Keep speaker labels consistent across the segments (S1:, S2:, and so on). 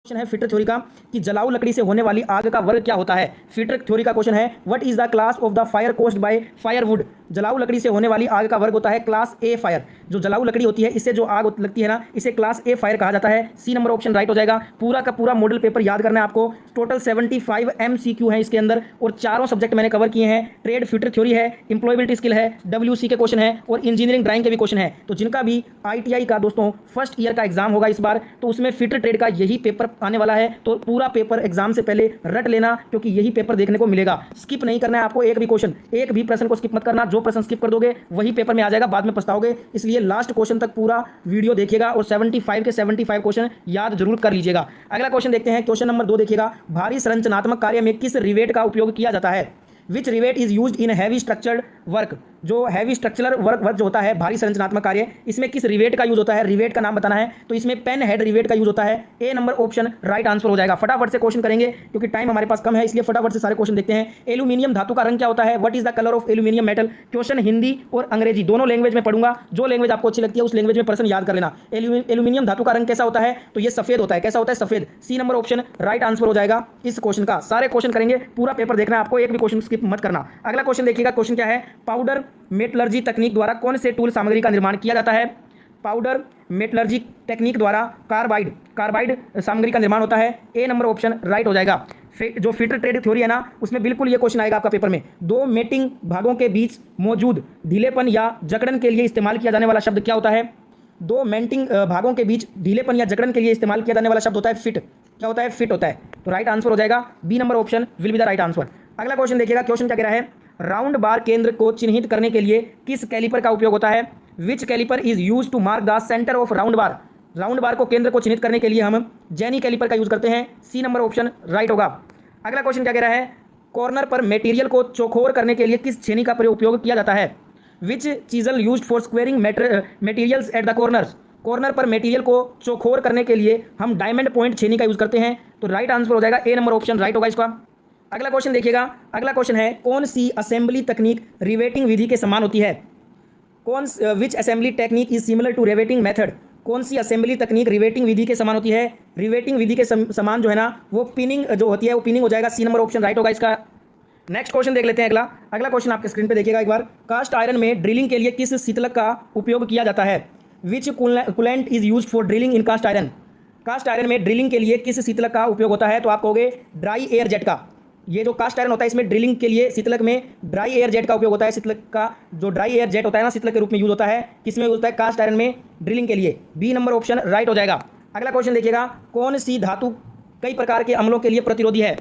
S1: Question है fitter theory का कि जलाऊ लकड़ी से होने वाली आग का वर्ग क्या होता है। फिटर थ्योरी का क्वेश्चन है what is the class of the fire caused by firewood. जलाऊ लकड़ी से होने वाली आग का वर्ग होता है क्लास ए फायर। जो जलाऊ लकड़ी होती है इससे जो आग लगती है ना, इसे क्लास ए फायर कहा जाता है। सी नंबर ऑप्शन राइट हो जाएगा। पूरा का पूरा मॉडल पेपर याद करना है आपको। टोटल 75 MCQ है इसके अंदर और चारों सब्जेक्ट मैंने कवर किए हैं। ट्रेड फिटर थ्योरी है, इंप्लॉयबिलिटी स्किल है, WC के क्वेश्चन है और इंजीनियरिंग ड्राइंग के भी क्वेश्चन है। तो जिनका भी ITI का दोस्तों फर्स्ट ईयर का एग्जाम होगा इस बार, तो उसमें फिटर ट्रेड का यही पेपर आने वाला है। तो पूरा पेपर एग्जाम से पहले रट लेना, क्योंकि यही पेपर देखने को मिलेगा। स्किप नहीं करना है आपको, एक भी क्वेश्चन, एक भी प्रश्न को स्किप मत करना। जो प्रश्न स्किप कर दोगे वही पेपर में आ जाएगा, बाद में पछताओगे। इसलिए लास्ट क्वेश्चन तक पूरा वीडियो देखिएगा और 75 के 75 क्वेश्चन याद जरूर कर लीजिएगा। अगला क्वेश्चन देखते हैं। क्वेश्चन नंबर 2 देखिएगा। भारी संरचनात्मक कार्य में किस रिवेट का उपयोग किया जाता है। Which rivet is used in heavy structured work. जो हैवी स्ट्रक्चरल वर्क जो होता है, भारी संरचनात्मक कार्य, इसमें किस रिवेट का यूज होता है, रिवेट का नाम बताना है। तो इसमें पेन हेड रिवेट का यूज होता है। A number option right answer हो जाएगा। फटाफट से क्वेश्चन करेंगे क्योंकि टाइम हमारे पास कम है, इसलिए फटाफट से सारे क्वेश्चन देखते हैं। एल्यूमिनियम धातु का रंग क्या होता है। What is the colour of aluminium metal. Question Hindi और अंग्रेजी दोनों लैंग्वेज में पढ़ूंगा। जो लैंग्वेज आपको अच्छी लगती है उस लैंग्वेज में प्रश्न याद कर लेना। एल्यूमिनियम धातु का रंग कैसा होता है, तो ये सफेद होता है। कैसा होता है, सफेद। C number option right answer हो जाएगा इस क्वेश्चन का। सारे क्वेश्चन करेंगे, पूरा पेपर देखना है आपको, एक भी क्वेश्चन स्किप मत करना। अगला क्वेश्चन देखिएगा। क्वेश्चन क्या है। पाउडर मेटलर्जी तकनीक द्वारा कौन से टूल सामग्री का निर्माण किया जाता है। पाउडर मेटलर्जी टेक्निक द्वारा कार्बाइड सामग्री का निर्माण होता है। ए नंबर ऑप्शन राइट हो जाएगा। जो फिटर ट्रेड थ्योरी है ना, उसमें बिल्कुल ये क्वेश्चन आएगा आपका पेपर में। दो मेटिंग भागों के बीच मौजूद ढीलेपन या जकड़न के लिए इस्तेमाल किया जाने वाला शब्द क्या होता है। दो मेटिंग भागों के बीच ढीलेपन या जकड़न के लिए इस्तेमाल किया जाने वाला शब्द होता है फिट। क्या होता है, फिट होता है। तो राइट आंसर हो जाएगा B number option will be the right answer. अगला क्वेश्चन देखिएगा। क्वेश्चन क्या कह रहा है। राउंड बार केंद्र को चिन्हित करने के लिए किस कैलिपर का उपयोग होता है। Which caliper is use to mark the centre of round bar. Round bar को केंद्र को चिन्हित करने के लिए हम जेनी कैलिपर का यूज करते हैं। सी नंबर ऑप्शन राइट होगा। अगला क्वेश्चन क्या कह रहा है। कॉर्नर पर मटेरियल को चौकोर करने के लिए किस छेनी का उपयोग किया जाता है। Which chisel use for squaring materials at the corners. Corner पर मटेरियल को चौकोर करने के लिए हम डायमंड पॉइंट छेनी का यूज करते हैं। तो राइट आंसर हो जाएगा ए नंबर ऑप्शन राइट होगा इसका। अगला क्वेश्चन देखिएगा। अगला क्वेश्चन है कौन सी असेंबली तकनीक रिवेटिंग विधि के समान होती है। Which assembly technique is similar to riveting method. कौन सी असेंबली तकनीक रिवेटिंग विधि के समान होती है। रिवेटिंग विधि के समान जो है ना, वो पिनिंग जो होती है वो पिनिंग हो जाएगा। सी नंबर ऑप्शन राइट होगा इसका। नेक्स्ट क्वेश्चन देख लेते हैं। अगला क्वेश्चन आपके स्क्रीन पे देखिएगा एक बार। कास्ट आयरन में ड्रिलिंग के लिए किस शीतलक का उपयोग किया जाता है। Which coolant is use for drilling in cast iron. Cast iron में ड्रिलिंग के लिए किस शीतलक का उपयोग होता है। तो आप कहोगे ड्राई एयर जेट का। ये जो कास्ट आयरन होता है इसमें ड्रिलिंग के लिए शीतलक में ड्राई एयर जेट का उपयोग होता है। शीतलक का जो ड्राई एयर जेट होता है ना, शीतलक के रूप में यूज होता है। किसमें यूज होता है, कास्ट आयरन में ड्रिलिंग के लिए। बी नंबर ऑप्शन राइट हो जाएगा। अगला क्वेश्चन देखिएगा। कौन सी धातु कई प्रकार के अम्लों के लिए प्रतिरोधी है।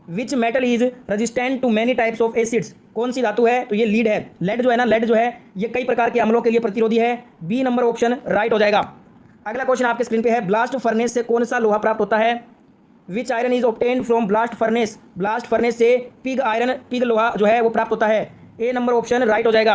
S1: Which metal is resistant to many types of acids. कौन सी धातु है, तो ये लीड है। लेड जो है ना, लेड जो है ये कई प्रकार के अम्लों के लिए प्रतिरोधी है। बी नंबर ऑप्शन राइट हो जाएगा। अगला क्वेश्चन आपके स्क्रीन पे है। ब्लास्ट फर्नेस से कौन सा लोहा प्राप्त होता है। Which iron is obtained from blast furnace. Blast furnace से पिग लोहा जो है वो प्राप्त होता है। ए नंबर ऑप्शन राइट हो जाएगा।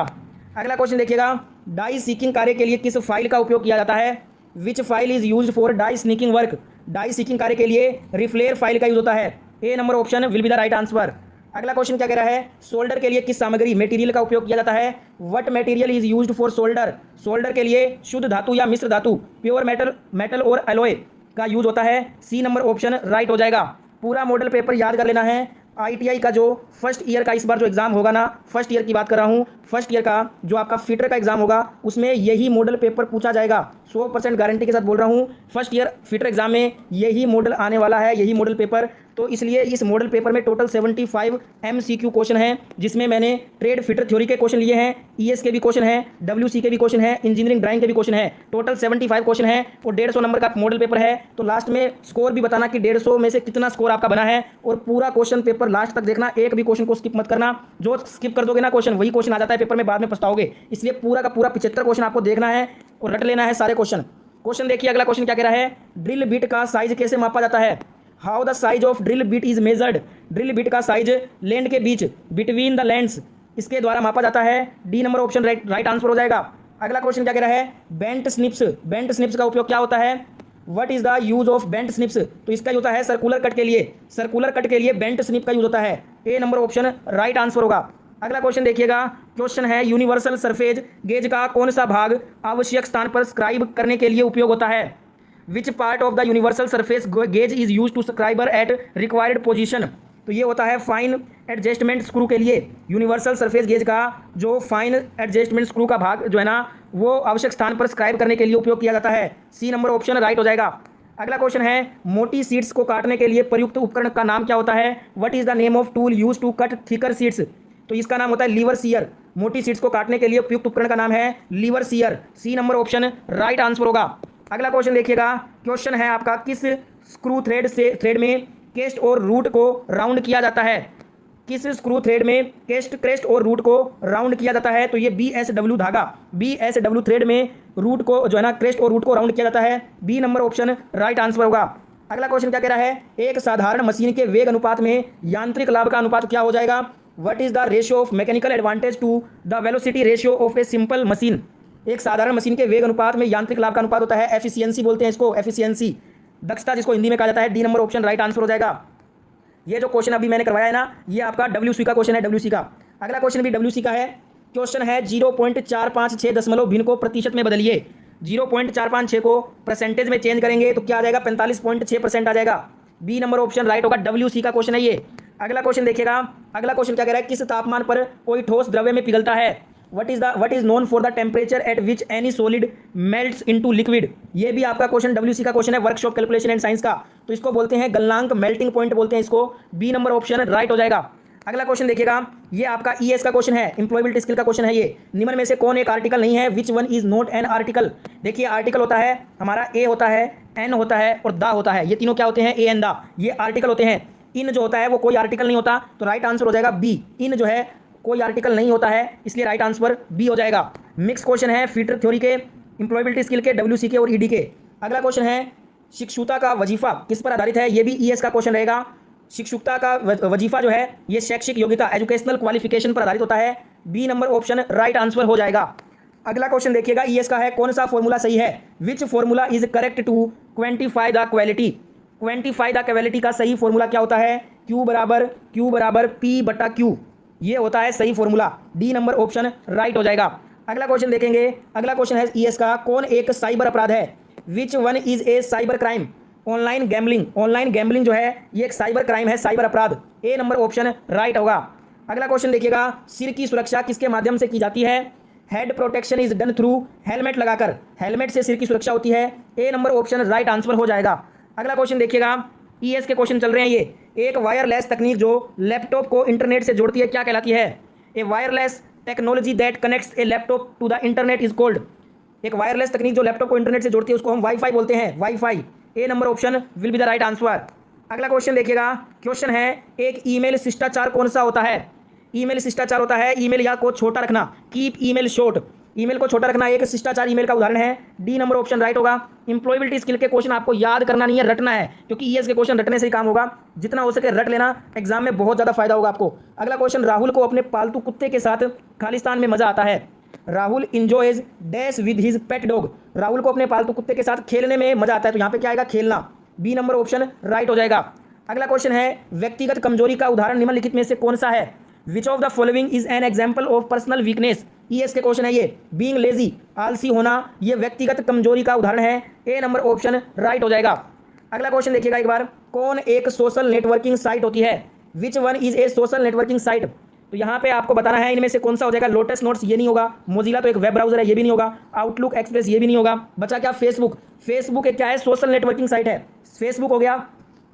S1: अगला क्वेश्चन देखिएगा। डाई सीकिंग कार्य के लिए किस फाइल का उपयोग किया जाता है। Which file is use for die sinking work. Die sinking कार्य के लिए रिफ्लेयर फाइल का यूज होता है। A number option will be the right answer. अगला क्वेश्चन क्या कह रहा है। सोल्डर के लिए किस सामग्री मटेरियल का उपयोग किया जाता है। What material is used for solder. Solder के लिए शुद्ध धातु या मिश्र धातु, प्योर मेटल और एलॉय का यूज होता है। सी नंबर ऑप्शन राइट हो जाएगा। पूरा मॉडल पेपर याद कर लेना है। ITI का जो फर्स्ट ईयर का इस बार जो एग्जाम होगा ना, फर्स्ट ईयर की बात कर रहा हूँ, फर्स्ट ईयर का जो आपका फिटर का एग्जाम होगा उसमें यही मॉडल पेपर पूछा जाएगा। 100% गारंटी के साथ बोल रहा हूँ। फर्स्ट ईयर फिटर एग्जाम में यही मॉडल आने वाला है, यही मॉडल पेपर। तो इसलिए इस मॉडल पेपर में टोटल 75 MCQ क्वेश्चन हैं, जिसमें मैंने ट्रेड फिटर थ्योरी के क्वेश्चन लिए हैं, ES के भी क्वेश्चन हैं, WC के भी क्वेश्चन हैं, इंजीनियरिंग ड्राइंग के भी क्वेश्चन हैं। टोटल 75 क्वेश्चन हैं और 150 नंबर का मॉडल पेपर है। तो लास्ट में स्कोर भी बताना कि 150 में से कितना स्कोर आपका बना है। और पूरा क्वेश्चन पेपर लास्ट तक देखना, एक भी क्वेश्चन को स्किप मत करना। जो स्किप कर दोगे ना क्वेश्चन, वही क्वेश्चन आ जाता है पेपर में, बाद में पछताओगे। इसलिए पूरा का पूरा 75 क्वेश्चन आपको देखना है और रट लेना है सारे क्वेश्चन। क्वेश्चन देखिए। अगला क्वेश्चन क्या कह रहा है। ड्रिल बिट का साइज कैसे मापा जाता है। How the size of drill bit is measured. Drill bit का साइज लैंड के बीच, बिटवीन द लैंड्स, इसके द्वारा मापा जाता है। D number option right answer हो जाएगा। अगला क्वेश्चन क्या कह रहा है। Bent snips. बेंट स्निप्स का उपयोग क्या होता है। What is the use of bent snips. तो इसका यूज होता है सर्कुलर कट के लिए। सर्कुलर कट के लिए बेंट स्निप का यूज होता है। A number option right answer होगा। अगला क्वेश्चन देखिएगा। क्वेश्चन है यूनिवर्सल सरफेस गेज का कौन सा भाग आवश्यक स्थान पर स्क्राइब करने के लिए उपयोग होता है। Which part of the universal surface gauge is use to subscriber at required position. तो ये होता है फाइन एडजस्टमेंट स्क्रू के लिए। यूनिवर्सल सरफेस गेज का जो फाइन एडजस्टमेंट स्क्रू का भाग जो है ना वो आवश्यक स्थान पर स्क्राइब करने के लिए उपयोग किया जाता है। सी नंबर ऑप्शन राइट हो जाएगा। अगला क्वेश्चन है मोटी सीड्स को काटने के लिए प्रयुक्त उपकरण का नाम क्या होता है। What is the name of tool use to cut thicker sheets. तो इसका नाम होता है लीवर सीयर। मोटी सीड्स को काटने के लिए उपयुक्त उपकरण का नाम है lever shear. C number option right answer होगा। अगला क्वेश्चन देखिएगा, क्वेश्चन है आपका किस स्क्रू थ्रेड में केस्ट और रूट को राउंड किया जाता है। किस स्क्रू थ्रेड में क्रेस्ट और रूट को राउंड किया जाता है। तो ये BSW धागा, BSW थ्रेड में रूट को जो है ना क्रेस्ट और रूट को राउंड किया जाता है। B number option right answer होगा। अगला क्वेश्चन क्या कह रहा है, एक साधारण मशीन के वेग अनुपात में यांत्रिक लाभ का अनुपात क्या हो जाएगा। What is the ratio of mechanical advantage to the velocity ratio of a simple machine. एक साधारण मशीन के वेग अनुपात में यांत्रिक लाभ का अनुपात होता है एफिशिएंसी बोलते हैं इसको, एफिशिएंसी, दक्षता जिसको हिंदी में कहा जाता है। D number option right answer हो जाएगा। ये जो क्वेश्चन अभी मैंने करवाया है ना ये आपका WC का क्वेश्चन है, WC का। अगला क्वेश्चन भी WC का है। क्वेश्चन है 0.456 दशमलव भिन्न को प्रतिशत में बदलिए। 0.456 को परसेंटेज में चेंज करेंगे तो क्या आ जाएगा, 45.6% आ जाएगा। बी नंबर ऑप्शन राइट होगा। WC का क्वेश्चन है ये। अगला क्वेश्चन देखिएगा, अगला क्वेश्चन क्या कह रहा है, किस तापमान पर कोई ठोस द्रव्य में पिघलता है। What is known for the temperature at which any solid melts into liquid. ये भी आपका क्वेश्चन WC का क्वेश्चन है, वर्कशॉप कैलकुलेशन एंड साइंस का। तो इसको बोलते हैं गलनांक, मेल्टिंग पॉइंट बोलते हैं इसको। बी नंबर ऑप्शन राइट हो जाएगा। अगला क्वेश्चन देखिएगा, ये आपका ES का क्वेश्चन है, एम्प्लॉयबिलिटी स्किल का क्वेश्चन है ये। निम्न में से कौन एक आर्टिकल नहीं है, which one is not an article. देखिए आर्टिकल होता है हमारा ए होता है, एन होता है और दा होता है। ये तीनों क्या होते हैं, ए एन दा, ये आर्टिकल होते हैं। इन जो होता है वो कोई आर्टिकल नहीं होता, तो राइट आंसर हो जाएगा बी। इन जो है कोई आर्टिकल नहीं होता है, इसलिए राइट आंसर बी हो जाएगा। मिक्स क्वेश्चन है फीटर थ्योरी के, एम्प्लॉयबिलिटी स्किल के, WC के और ED के। अगला क्वेश्चन है शिक्षुता का वजीफा किस पर आधारित है। ये भी ES का क्वेश्चन रहेगा। शिक्षुता का वजीफा जो है ये शैक्षिक योग्यता, एजुकेशनल क्वालिफिकेशन पर आधारित होता है। B number option right answer हो जाएगा। अगला क्वेश्चन देखिएगा, ES का है, कौन सा फॉर्मूला सही है। Which formula is correct to quantify the quality. Quantify the quality का सही फॉर्मूला क्या होता है, Q बराबर P/Q, ये होता है सही formula. D number option right हो जाएगा। अगला क्वेश्चन देखेंगे, अगला क्वेश्चन है ES का, कौन एक साइबर अपराध है। Which one is a cyber crime. Online gambling, online gambling जो है ये एक साइबर क्राइम है, साइबर अपराध। ए नंबर ऑप्शन राइट होगा। अगला क्वेश्चन देखिएगा, सिर की सुरक्षा किसके माध्यम से की जाती है। Head protection is done through, helmet लगाकर, हेलमेट से सिर की सुरक्षा होती है। A number option right answer हो जाएगा। अगला क्वेश्चन देखिएगा, ES के क्वेश्चन चल रहे हैं ये। एक वायरलेस तकनीक जो लैपटॉप को इंटरनेट से जोड़ती है क्या कहलाती है। A wireless technology that connects a laptop to the internet is called. एक वायरलेस तकनीक जो लैपटॉप को इंटरनेट से जोड़ती है उसको हम वाईफाई बोलते हैं, wifi. A number option will be the right answer. अगला क्वेश्चन देखिएगा, क्वेश्चन है एक ईमेल शिष्टाचार कौन सा होता है। ईमेल शिष्टाचार होता है ईमेल या को छोटा रखना, कीप ईमेल शॉर्ट, ईमेल को छोटा रखना एक शिष्टाचार ईमेल का उदाहरण है। डी नंबर ऑप्शन राइट होगा। एम्प्लॉयबिलिटी स्किल के क्वेश्चन आपको याद करना नहीं है, रटना है, क्योंकि ES के क्वेश्चन रटने से ही काम होगा। जितना हो सके रट लेना, एग्जाम में बहुत ज़्यादा फायदा होगा आपको। अगला क्वेश्चन, राहुल को अपने पालतू कुत्ते के साथ खालिस्तान में मजा आता है। Rahul enjoys dash with his pet dog. Rahul को अपने पालतू कुत्ते के साथ खेलने में मजा आता है, तो यहाँ पे क्या आएगा, खेलना। बी नंबर ऑप्शन राइट हो जाएगा। अगला क्वेश्चन है व्यक्तिगत कमजोरी का उदाहरण निम्नलिखित में से कौन सा है। Which of the following is an example of personal weakness. ES के क्वेश्चन है ये। बीइंग लेजी, आलसी होना, ये व्यक्तिगत कमजोरी का उदाहरण है। ए नंबर ऑप्शन राइट हो जाएगा। अगला क्वेश्चन देखिएगा एक बार, कौन एक सोशल नेटवर्किंग साइट होती है। Which one is a social networking site. तो यहाँ पे आपको बताना है इनमें से कौन सा हो जाएगा। लोटस नोट्स ये नहीं होगा, मोजिला तो एक वेब ब्राउजर है ये भी नहीं होगा, आउटलुक एक्सप्रेस ये भी नहीं होगा। बचा क्या, फेसबुक। फेसबुक एक क्या है, सोशल नेटवर्किंग साइट है। फेसबुक हो गया,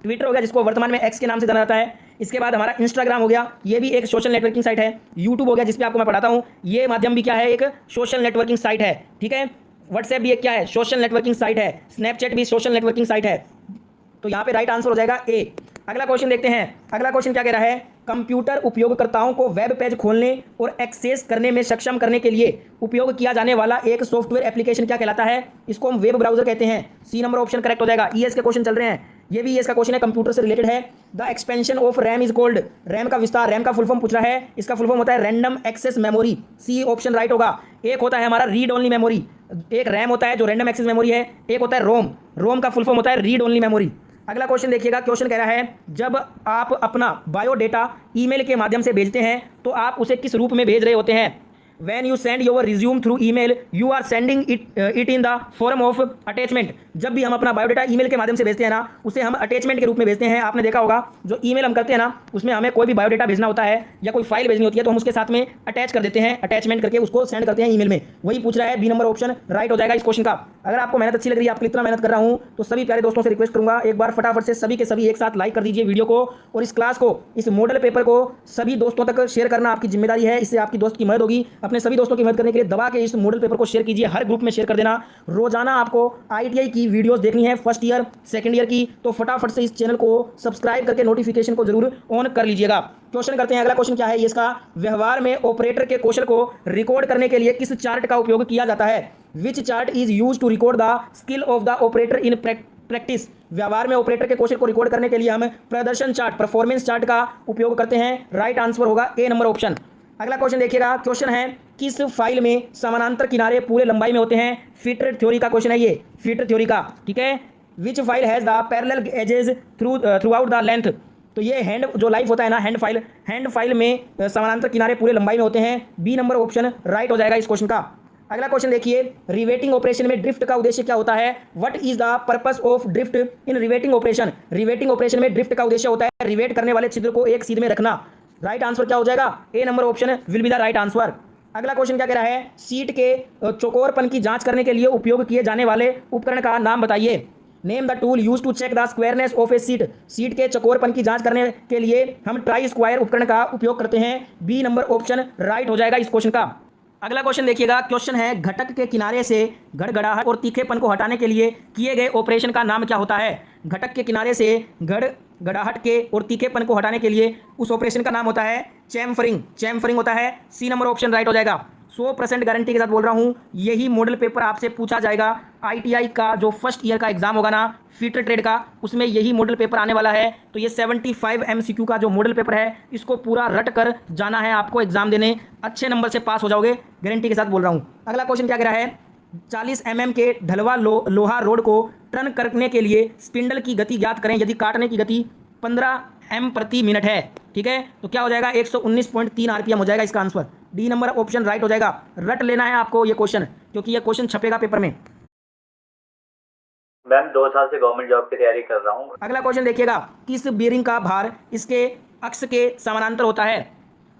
S1: ट्विटर हो गया जिसको वर्तमान में X के नाम से जाना जाता है। इसके बाद हमारा इंस्टाग्राम हो गया, ये भी एक सोशल नेटवर्किंग साइट है। यूट्यूब हो गया जिस पे आपको मैं पढ़ाता हूँ, ये माध्यम भी क्या है, एक सोशल नेटवर्किंग साइट है। ठीक है, व्हाट्सएप भी एक क्या है, सोशल नेटवर्किंग साइट है। स्नैपचैट भी सोशल नेटवर्किंग साइट है। तो यहाँ पे राइट आंसर हो जाएगा ए। अगला क्वेश्चन देखते हैं। अगला क्वेश्चन क्या कह रहा है, कंप्यूटर उपयोगकर्ताओं को वेब पेज खोलने और एक्सेस करने में सक्षम करने के लिए उपयोग किया जाने वाला एक सॉफ्टवेयर एप्लीकेशन क्या कहलाता है। इसको हम वेब ब्राउजर कहते हैं। सी नंबर ऑप्शन करेक्ट हो जाएगा। ES के क्वेश्चन चल रहे हैं, ये भी ES का क्वेश्चन है, कंप्यूटर से रिलेटेड है। The expansion of RAM is called. RAM का विस्तार, रैम का फुल फॉर्म पूछ रहा है, इसका फुल फॉर्म होता है random access memory. C option right होगा। एक होता है हमारा रीड ओनली मेमोरी, एक रैम होता है जो रैंडम एक्सेस मेमोरी है, एक होता है रोम। रोम का फुल फॉर्म होता है रीड ओनली मेमोरी। अगला क्वेश्चन देखिएगा, क्वेश्चन कह रहा है जब आप अपना बायोडेटा ईमेल के माध्यम से भेजते हैं तो आप उसे किस रूप में भेज रहे होते हैं। When you send your resume through email you are sending it in the form of attachment. जब भी हम अपना बायोडाटा ईमेल के माध्यम से भेजते हैं ना, उसे हम अटैचमेंट के रूप में भेजते हैं। आपने देखा होगा जो ईमेल हम करते हैं ना, उसमें हमें कोई भी बायोडाटा भेजना होता है या कोई फाइल भेजनी होती है तो हम उसके साथ में अटैच कर देते हैं, अटैचमेंट करके उसको सेंड करते हैं ईमेल में। वही पूछ रहा है, बी नंबर ऑप्शन राइट हो जाएगा इस क्वेश्चन का। अगर आपको मेहनत अच्छी लग रही है, आपके इतना मेहनत कर रहा हूं, तो सभी प्यारे दोस्तों से रिक्वेस्ट करूंगा एक बार फटाफट से सभी के सभी एक साथ लाइक कर दीजिए वीडियो को, और इस क्लास को, इस मॉडल पेपर को सभी दोस्तों तक शेयर करना आपकी जिम्मेदारी है। इससे आपकी दोस्त की मदद होगी। अपने सभी दोस्तों की मदद करने के लिए दबा के इस मॉडल पेपर को शेयर कीजिए, हर ग्रुप में शेयर कर देना। रोजाना आपको ITI की वीडियोस देखनी है, फर्स्ट ईयर सेकंड ईयर की, तो फटाफट से इस चैनल को सब्सक्राइब करके नोटिफिकेशन को जरूर ऑन कर लीजिएगा। क्वेश्चन करते हैं। अगला क्वेश्चन क्या है ये इसका, व्यवहार में ऑपरेटर के कौशल को रिकॉर्ड करने के लिए किस चार्ट का उपयोग किया जाता है? Which chart is use to record the skill of the operator in practice. व्यवहार में ऑपरेटर के कौशल को रिकॉर्ड करने के लिए हम प्रदर्शन चार्ट, परफॉर्मेंस चार्ट का उपयोग करते हैं। राइट आंसर होगा ए नंबर ऑप्शन। अगला क्वेश्चन देखिएगा। क्वेश्चन है, किस फाइल में समानांतर किनारे पूरे लंबाई में होते हैं? फिटर थ्योरी का क्वेश्चन है ये, फिटर थ्योरी का, ठीक है। Which file has the parallel edges throughout the length. तो ये हैंड जो लाइफ होता है ना, हैंड फाइल में समानांतर किनारे पूरे लंबाई में होते हैं। बी नंबर ऑप्शन राइट हो जाएगा इस क्वेश्चन का। अगला क्वेश्चन देखिए, रिवेटिंग ऑपरेशन में ड्रिफ्ट का उद्देश्य क्या होता है? What is the purpose of drift in riveting operation. Riveting operation में ड्रिफ्ट का उद्देश्य होता है रिवेट करने वाले छिद्र को एक सीध में रखना। राइट आंसर क्या हो जाएगा? A number option will be the right answer. अगला क्वेश्चन क्या कह रहा है, सीट के चौकोरपन की जांच करने के लिए उपयोग किए जाने वाले उपकरण का नाम बताइए। Name the tool use to check the squareness of a sheet. Sheet के चौकोरपन की जांच करने के लिए हम ट्राई स्क्वायर उपकरण का उपयोग करते हैं। बी नंबर ऑप्शन राइट हो जाएगा इस क्वेश्चन का। अगला क्वेश्चन देखिएगा। क्वेश्चन है, घटक के किनारे से गड़गड़ाहट और तीखेपन को हटाने के लिए किए गए ऑपरेशन का नाम क्या होता है? घटक के किनारे से गड़गड़ाहट के और तीखेपन को हटाने के लिए उस ऑपरेशन का नाम होता है चैम्फरिंग। चैम्फरिंग होता है। सी नंबर ऑप्शन राइट हो जाएगा। 100% गारंटी के साथ बोल रहा हूँ, यही मॉडल पेपर आपसे पूछा जाएगा। ITI का जो फर्स्ट ईयर का एग्जाम होगा ना, फीटर ट्रेड का, उसमें यही मॉडल पेपर आने वाला है। तो ये 75 MCQ का जो मॉडल पेपर है, इसको पूरा रट कर जाना है आपको एग्जाम देने। अच्छे नंबर से पास हो जाओगे, गारंटी के साथ बोल रहा हूँ। अगला क्वेश्चन क्या कह रहा है, 40 mm के ढलवा लोहा रोड को टर्न करने के लिए स्पिंडल की गति ज्ञात करें यदि काटने की गति 15 m प्रति मिनट है। ठीक है, तो क्या हो जाएगा? 119.3 RPM हो जाएगा इसका answer. D number option right हो जाएगा। रट लेना है आपको ये क्वेश्चन, क्योंकि ये क्वेश्चन छपेगा पेपर में।
S2: मैम 2 साल से गवर्नमेंट जॉब की तैयारी कर रहा हूँ।
S1: अगला क्वेश्चन देखिएगा, किस बीयरिंग का भार इसके अक्ष के समानांतर होता है?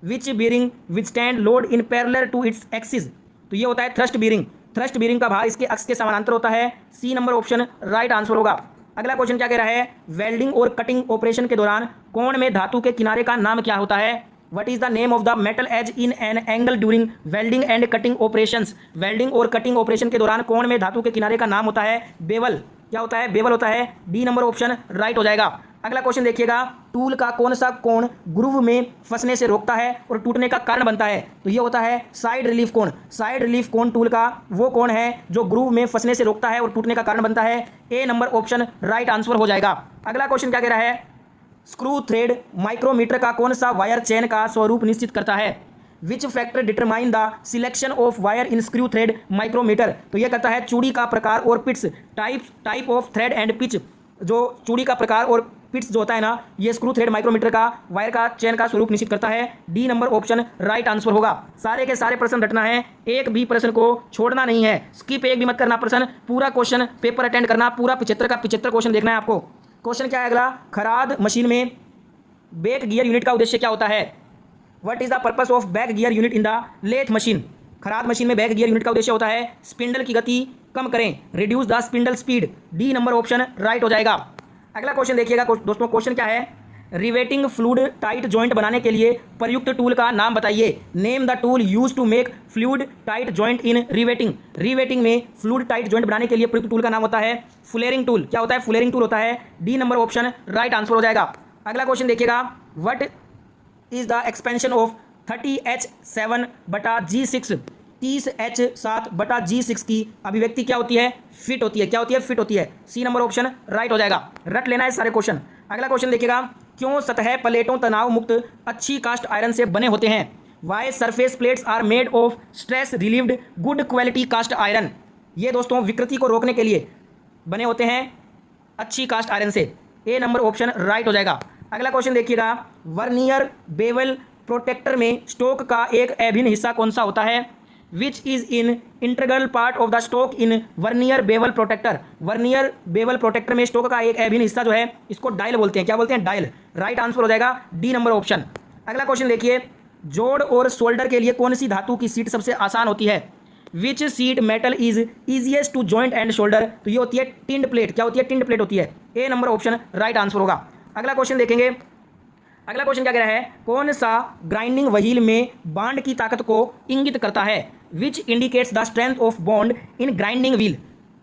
S1: Which bearing withstand load in parallel to its axis. तो ये होता है थ्रस्ट बीयरिंग। थ्रस्ट बीयरिंग का भार इसके अक्ष के समानांतर होता है। C number option right answer होगा। अगला क्वेश्चन क्या कह रहा है, वेल्डिंग और कटिंग ऑपरेशन के दौरान कोण में धातु के किनारे का नाम क्या होता है? What is the name of the metal edge in an angle during welding and cutting operations. Welding और कटिंग ऑपरेशन के दौरान कोण में धातु के किनारे का नाम होता है बेवल। क्या होता है? बेवल होता है। डी नंबर ऑप्शन राइट हो जाएगा। अगला क्वेश्चन देखिएगा, टूल का कौन सा कोण ग्रूव में फंसने से रोकता है और टूटने का कारण बनता है? तो ये होता है साइड रिलीफ कोण। साइड रिलीफ कोण टूल का वो कोण है जो ग्रूव में फंसने से रोकता है और टूटने का कारण बनता है। A number option right answer हो जाएगा। अगला क्वेश्चन क्या कह रहा है, स्क्रू थ्रेड माइक्रोमीटर का कौन सा वायर चेन का स्वरूप निश्चित करता है? Which factor determine the selection of wire in screw thread micrometer. तो यह करता है चूड़ी का प्रकार और pitch, type of thread and pitch. जो चूड़ी का प्रकार और पिट्स जो होता है ना, ये स्क्रू थ्रेड माइक्रोमीटर का वायर का चेन का स्वरूप निश्चित करता है। D number option right answer होगा। सारे के सारे प्रश्न रटना है, एक भी प्रश्न को छोड़ना नहीं है, स्किप एक भी मत करना प्रश्न, पूरा क्वेश्चन पेपर अटेंड करना, पूरा 75 का 75 क्वेश्चन देखना है आपको। क्वेश्चन क्या है अगला, खराद मशीन में बैक गियर यूनिट का उद्देश्य क्या होता है? What is the purpose of back gear unit in the lathe machine. खराद मशीन में बैक गियर यूनिट का उद्देश्य होता है स्पिंडल की गति कम करें, reduce the spindle speed. D number option right हो जाएगा। अगला क्वेश्चन देखिएगा दोस्तों, क्वेश्चन क्या है, रिवेटिंग फ्लूइड टाइट जॉइंट बनाने के लिए प्रयुक्त टूल का नाम बताइए। Name the tool use to make fluid tight joint in riveting. Riveting में फ्लूइड टाइट जॉइंट बनाने के लिए प्रयुक्त टूल का नाम होता है फुलेरिंग टूल। क्या होता है? फुलेरिंग टूल होता है। D number option right answer हो जाएगा। अगला क्वेश्चन देखिएगा, what is the expansion of 30H7/G6। 30H7/G6 की अभिव्यक्ति क्या होती है? फिट होती है। क्या होती है? फिट होती है। सी नंबर ऑप्शन राइट हो जाएगा। रट लेना है सारे क्वेश्चन। अगला क्वेश्चन देखिएगा, क्यों सतह प्लेटों तनाव मुक्त अच्छी कास्ट आयरन से बने होते हैं? Why surface plates are made of stress relieved good quality cast iron. ये दोस्तों विकृति को रोकने के लिए बने होते हैं अच्छी कास्ट आयरन से। ए नंबर ऑप्शन राइट हो जाएगा। अगला क्वेश्चन देखिएगा, वर्नियर बेवल प्रोटेक्टर में स्टोक का एक अभिन्न हिस्सा कौन सा होता है? Which is an integral part of the stock in vernier bevel protractor. Vernier bevel protractor में स्टोक का एक अभिन्न हिस्सा जो है इसको डायल बोलते हैं। क्या बोलते हैं? डायल। राइट आंसर हो जाएगा डी नंबर ऑप्शन। अगला क्वेश्चन देखिए, जोड़ और शोल्डर के लिए कौन सी धातु की सीट सबसे आसान होती है? Which sheet metal is easiest to joint and solder. तो ये होती है टिंड प्लेट। क्या होती है? टिंड प्लेट होती है। A number option right answer होगा। अगला क्वेश्चन देखेंगे, अगला क्वेश्चन क्या कह रहा है? कौन सा ग्राइंडिंग व्हील में बांड की ताकत को इंगित करता है? Which indicates the strength of bond in grinding wheel.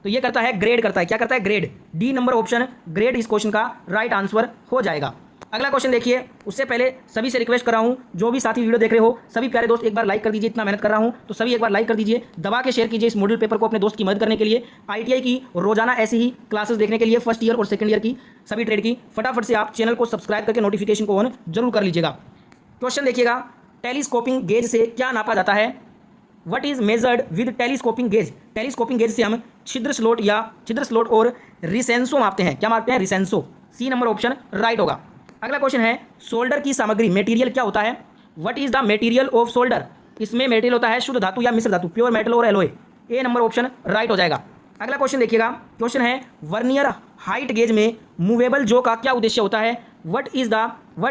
S1: तो ये करता है ग्रेड करता है। क्या करता है? Grade. D number option grade इस क्वेश्चन का राइट आंसर हो जाएगा। अगला क्वेश्चन देखिए, उससे पहले सभी से रिक्वेस्ट कर रहा हूं, जो भी साथी वीडियो देख रहे हो सभी प्यारे दोस्त एक बार लाइक कर दीजिए। इतना मेहनत कर रहा हूं तो सभी एक बार लाइक कर दीजिए, दबा के शेयर कीजिए इस मॉडल पेपर को अपने दोस्त की मदद करने के लिए। आईटीआई की रोजाना ऐसी ही क्लासेस देखने के लिए फर्स्ट ईयर और सेकंड ईयर की सभी ट्रेड की फटाफट से आप चैनल को सब्सक्राइब करके नोटिफिकेशन को ऑन जरूर कर लीजिएगा। क्वेश्चन देखिएगा, टेलीस्कोपिंग गेज से क्या नापा जाता है? What is measured with telescoping gauge. Telescoping gauge से हम छिद्र स्लोट और रिसेंसो मापते हैं। क्या मापते हैं? रिसेंसो। सी नंबर ऑप्शन राइट होगा। अगला क्वेश्चन है, सोल्डर की सामग्री मेटीरियल क्या होता है? What is the material of solder. इसमें मेटीरियल होता है शुद्ध धातु या मिश्र धातु, प्योर मेटल और alloy. A number option right हो जाएगा। अगला क्वेश्चन देखिएगा, क्वेश्चन है वर्नियर हाइट गेज में मूवेबल जो का क्या उद्देश्य होता है? What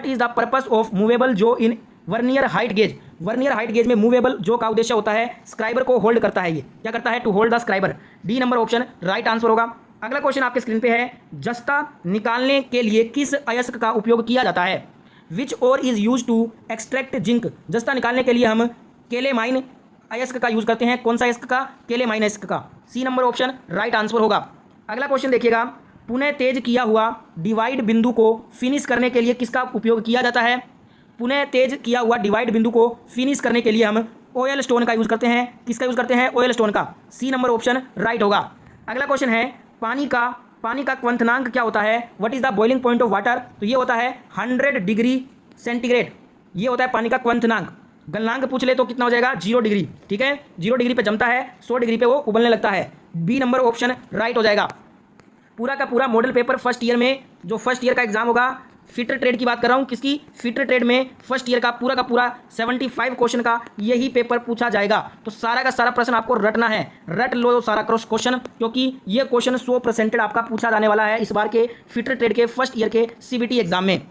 S1: is the purpose of movable jaw in vernier height gauge. Vernier height gauge में मूवेबल जो का उद्देश्य होता है स्क्राइबर को होल्ड करता है। ये क्या करता है? To hold the scriber. D number option right answer होगा। अगला क्वेश्चन आपके स्क्रीन पे है, जस्ता निकालने के लिए किस अयस्क का उपयोग किया जाता है? Which ore is use to extract zinc. जस्ता निकालने के लिए हम केलेमाइन अयस्क का यूज करते हैं। कौन सा अयस्क का? केलेमाइन अयस्क का। C number option right answer होगा। अगला क्वेश्चन देखिएगा, पुनः तेज किया हुआ डिवाइड बिंदु को फिनिश करने के लिए किसका उपयोग किया जाता है? पुनः तेज किया हुआ डिवाइड बिंदु को फिनिश करने के लिए हम ऑयल स्टोन का यूज करते हैं। किसका यूज करते हैं? ऑयल स्टोन का। सी नंबर ऑप्शन राइट होगा। अगला क्वेश्चन है, पानी का क्वंथनांक क्या होता है? What is the boiling point of water. तो ये होता है 100 डिग्री सेंटीग्रेड। ये होता है पानी का क्वंथनांक। गलनांक पूछ ले तो कितना हो जाएगा? 0 डिग्री। ठीक है, 0 डिग्री पे जमता है, 100 डिग्री पे वो उबलने लगता है। बी नंबर ऑप्शन राइट हो जाएगा। पूरा का पूरा मॉडल पेपर फर्स्ट ईयर में जो फर्स्ट ईयर का एग्जाम होगा, फिटर ट्रेड की बात कर रहा हूँ। किसकी? फिटर ट्रेड में फर्स्ट ईयर का पूरा 75 क्वेश्चन का यही पेपर पूछा जाएगा। तो सारा का सारा प्रश्न आपको रटना है। रट लो सारा क्वेश्चन, क्योंकि ये क्वेश्चन 100% आपका पूछा जाने वाला है इस बार के फिटर ट्रेड के फर्स्ट ईयर के सीबीटी एग्जाम में।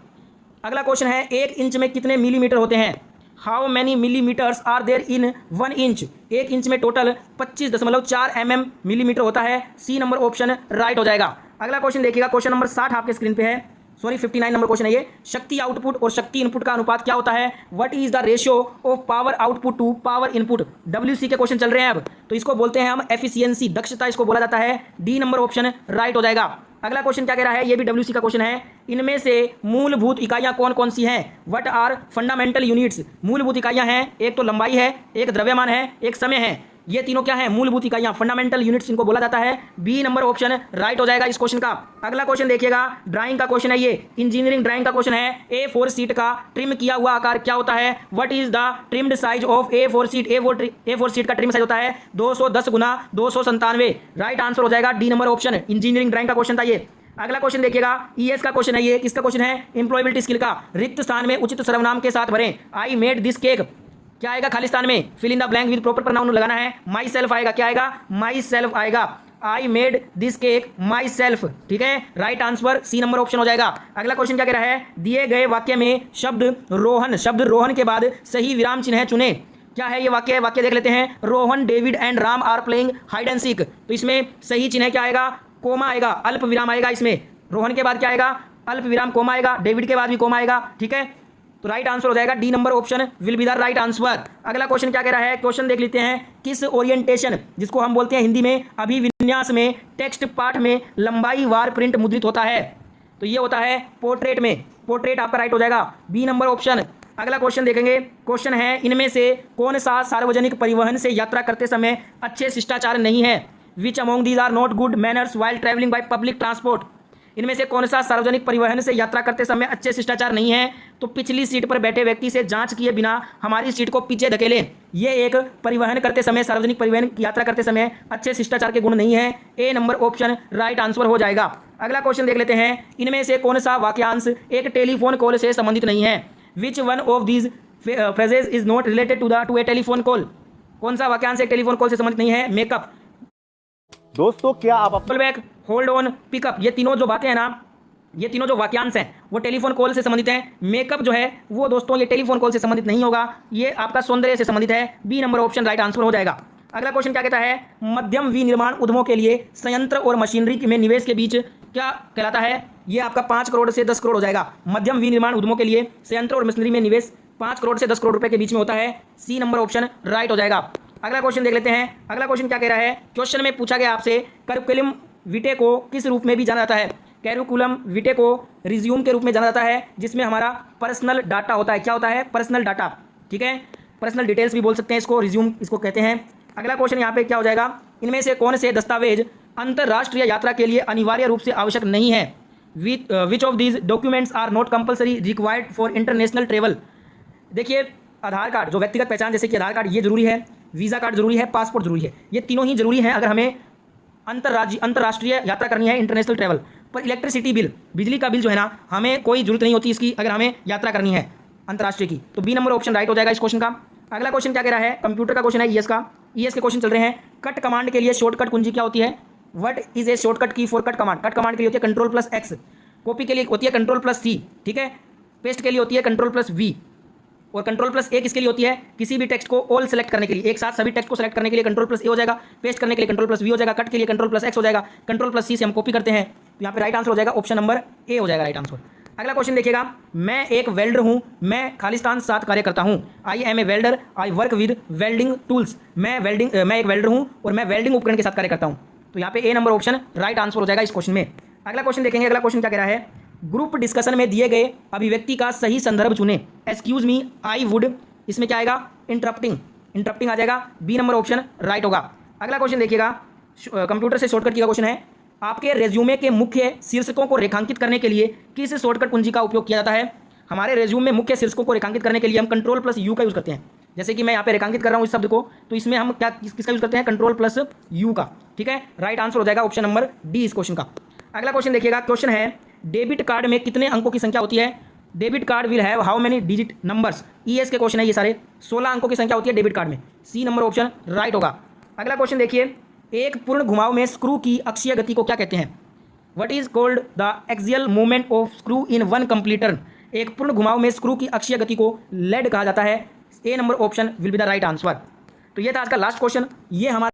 S1: अगला क्वेश्चन है, 1 इंच में कितने मिलीमीटर होते हैं? How many millimetres are there in 1 inch. 1 inch में टोटल 25.4 मिलीमीटर होता है। सी नंबर ऑप्शन राइट हो जाएगा। अगला क्वेश्चन देखिएगा, क्वेश्चन नंबर 60 आपके स्क्रीन पे है। 59 नंबर क्वेश्चन है ये। शक्ति आउटपुट और शक्ति इनपुट का अनुपात क्या होता है? What is the ratio of power output to power input. WC के क्वेश्चन चल रहे हैं अब, तो इसको बोलते हैं हम एफिशिएंसी, दक्षता इसको बोला जाता है। डी नंबर ऑप्शन राइट हो जाएगा। अगला क्वेश्चन क्या कह रहा है? ये भी WC का क्वेश्चन है। इनमें से मूलभूत इकाइयां कौन कौन सी हैं? What are fundamental units. मूलभूत इकाइयां हैं, एक तो लंबाई है, एक द्रव्यमान है, एक समय है। ये तीनों क्या है? मूलभूत इकाइयां, फंडामेंटल यूनिट्स इनको बोला जाता है। बी नंबर ऑप्शन राइट हो जाएगा इस क्वेश्चन का। अगला क्वेश्चन देखिएगा, ड्राइंग का क्वेश्चन है ये, इंजीनियरिंग ड्राइंग का क्वेश्चन है। A4 शीट का ट्रिम किया हुआ आकार क्या होता है? What is the trimmed size of A4 sheet. A4 sheet का ट्रिम साइज होता है 210 गुना 297। राइट आंसर हो जाएगा D number option. Engineering drawing का क्वेश्चन था ये। अगला क्वेश्चन देखिएगा, ES का क्वेश्चन है ये। किसका क्वेश्चन है? एम्प्लॉयबिलिटी स्किल का। रिक्त स्थान में उचित सर्वनाम के साथ भरें। I made this cake. क्या आएगा खालिस्तान में? Fill in the blank with proper pronoun लगाना है। माई सेल्फ आएगा। क्या आएगा? माई सेल्फ आएगा। I made this cake myself. ठीक है, right answer C number option हो जाएगा। अगला क्वेश्चन क्या कह रहा है? दिए गए वाक्य में शब्द रोहन के बाद सही विराम चिन्ह चुने। क्या है ये वाक्य? वाक्य देख लेते हैं। Rohan, David and Ram are playing hide and seek. तो इसमें सही चिन्ह क्या आएगा? कोमा आएगा, अल्प विराम आएगा इसमें। रोहन के बाद क्या आएगा? अल्प विराम, कोमा आएगा। डेविड के बाद भी कोमा आएगा। ठीक है, तो राइट आंसर हो जाएगा D number option will be the right answer. अगला क्वेश्चन क्या कह रहा है? क्वेश्चन देख लेते हैं। किस ओरिएंटेशन, जिसको हम बोलते हैं हिंदी में अभिविन्यास में, टेक्स्ट पाठ में लंबाई वार प्रिंट मुद्रित होता है? तो ये होता है पोर्ट्रेट में। पोर्ट्रेट आपका राइट हो जाएगा, बी नंबर ऑप्शन। अगला क्वेश्चन देखेंगे। क्वेश्चन है, इनमें से कौन सा सार्वजनिक परिवहन से यात्रा करते समय अच्छे शिष्टाचार नहीं है? Which among these are not good manners while travelling by public transport. इनमें से कौन सा सार्वजनिक परिवहन से यात्रा करते समय अच्छे शिष्टाचार नहीं है? तो पिछली सीट पर बैठे व्यक्ति से जांच किए बिना हमारी सीट को पीछे धकेलें। ये एक परिवहन करते समय, सार्वजनिक परिवहन की यात्रा करते समय अच्छे शिष्टाचार के गुण नहीं है। A number option right answer हो जाएगा। अगला क्वेश्चन देख लेते हैं। इनमें से कौन सा वाक्यांश एक टेलीफोन कॉल से संबंधित नहीं है? Which one of these phrases is not related to a telephone call. कौन सा वाक्यांश एक टेलीफोन कॉल से संबंधित नहीं है? मेकअप,
S3: दोस्तों क्या आप
S1: call back, hold on, pickup, ये तीनों जो बातें हैं ना, ये तीनों जो वाक्यांश हैं वो टेलीफोन कॉल से संबंधित हैं। मेकअप जो है वो दोस्तों ये टेलीफोन कॉल से संबंधित नहीं होगा, ये आपका सौंदर्य से संबंधित है। B number option right answer हो जाएगा। अगला क्वेश्चन क्या कहता है? मध्यम विनिर्माण उद्यमों के लिए संयंत्र और मशीनरी में निवेश के बीच क्या कहलाता है? ये आपका 5 करोड़ से 10 करोड़ हो जाएगा। मध्यम विनिर्माण उद्यमों के लिए संयंत्र और मशीनरी में निवेश 5 करोड़ से 10 करोड़ रुपए के बीच में होता है। सी नंबर ऑप्शन राइट हो जाएगा। अगला क्वेश्चन देख लेते हैं। अगला क्वेश्चन क्या कह रहा है? क्वेश्चन में पूछा गया आपसे करिकुलम विटे को किस रूप में भी जाना जाता है? कैरिकुलम विटे को रिज्यूम के रूप में जाना जाता है, जिसमें हमारा पर्सनल डाटा होता है। क्या होता है? पर्सनल डाटा, ठीक है, पर्सनल डिटेल्स भी बोल सकते हैं इसको, रिज्यूम इसको कहते हैं। अगला क्वेश्चन यहाँ पे क्या हो जाएगा? इनमें से कौन से दस्तावेज अंतर्राष्ट्रीय यात्रा के लिए अनिवार्य रूप से आवश्यक नहीं है? Which of these documents are not compulsory required for international travel? देखिए, आधार कार्ड जो व्यक्तिगत पहचान जैसे कि आधार कार्ड ये जरूरी है, वीज़ा कार्ड जरूरी है, पासपोर्ट जरूरी है। ये तीनों ही जरूरी हैं अगर हमें अंतर्राष्ट्रीय यात्रा करनी है, इंटरनेशनल ट्रैवल। पर इलेक्ट्रिसिटी बिल, बिजली का बिल जो है ना, हमें कोई जरूरत नहीं होती इसकी अगर हमें यात्रा करनी है अंतर्राष्ट्रीय की। तो बी नंबर ऑप्शन राइट हो जाएगा इस क्वेश्चन का। अगला क्वेश्चन क्या कह रहा है? कंप्यूटर का क्वेश्चन है, ईएस का। ईएस के क्वेश्चन चल रहे हैं। कट कमांड के लिए शॉर्टकट कुंजी क्या होती है? व्हाट इज ए शॉर्टकट की for cut command? Cut command के लिए होती है Ctrl+X, कॉपी के लिए होती है Ctrl+C, ठीक है, पेस्ट के लिए होती है Ctrl+V, और Ctrl+A किसके लिए होती है? किसी भी टेक्स्ट को ऑल सेलेक्ट करने के लिए, एक साथ सभी टेक्स्ट को सेलेक्ट करने के लिए Ctrl+A हो जाएगा, पेस्ट करने के लिए Ctrl+V हो जाएगा, कट के लिए Ctrl+X हो जाएगा, Ctrl+C से हम कॉपी करते हैं। तो यहाँ पे राइट आंसर हो जाएगा ऑप्शन नंबर ए हो जाएगा राइट आंसर। अगला क्वेश्चन देखिएगा। मैं एक वेल्डर हूँ, मैं खालिस्तान साथ कार्य करता हूँ। I am a welder, I work with welding tools. मैं एक वेल्डर हूँ और मैं वेल्डिंग उपकरण के साथ कार्य करता हूँ। तो यहाँ पे ए नंबर ऑप्शन राइट आंसर हो जाएगा इस क्वेश्चन में। अगला क्वेश्चन देखेंगे। अगला क्वेश्चन क्या कह रहा है? ग्रुप डिस्कशन में दिए गए अभिव्यक्ति का सही संदर्भ चुने। एक्सक्यूज मी, आई वुड, इसमें क्या आएगा? इंटरप्टिंग आ जाएगा। बी नंबर ऑप्शन राइट होगा। अगला क्वेश्चन देखिएगा, कंप्यूटर से शॉर्टकट का क्वेश्चन है। आपके रेज्यूमे के मुख्य शीर्षकों को रेखांकित करने के लिए किस शॉर्टकट कुंजी का उपयोग किया जाता है? हमारे रेज्यूमे में मुख्य शीर्षकों को रेखांकित करने के लिए हम Ctrl+U का यूज़ करते हैं। जैसे कि मैं यहाँ पे रेखांकित कर रहा हूँ इस शब्द को, तो इसमें हम किसका यूज़ करते हैं? Ctrl+U का, ठीक है, राइट आंसर हो जाएगा ऑप्शन नंबर डी इस क्वेश्चन का। अगला क्वेश्चन देखिएगा। क्वेश्चन है, डेबिट कार्ड में कितने अंकों की संख्या होती है? Debit card will have how many digit numbers? ES के क्वेश्चन है ये सारे। 16 अंकों की संख्या होती है डेबिट कार्ड में। सी नंबर ऑप्शन राइट होगा। अगला क्वेश्चन देखिए, एक पूर्ण घुमाव में स्क्रू की अक्षीय गति को क्या कहते हैं? What is called the axial movement of screw in one complete turn? एक पूर्ण घुमाव में स्क्रू की अक्षीय गति को लेड कहा जाता है। A number option will be the right answer. तो ये था आज का लास्ट क्वेश्चन। ये हमारा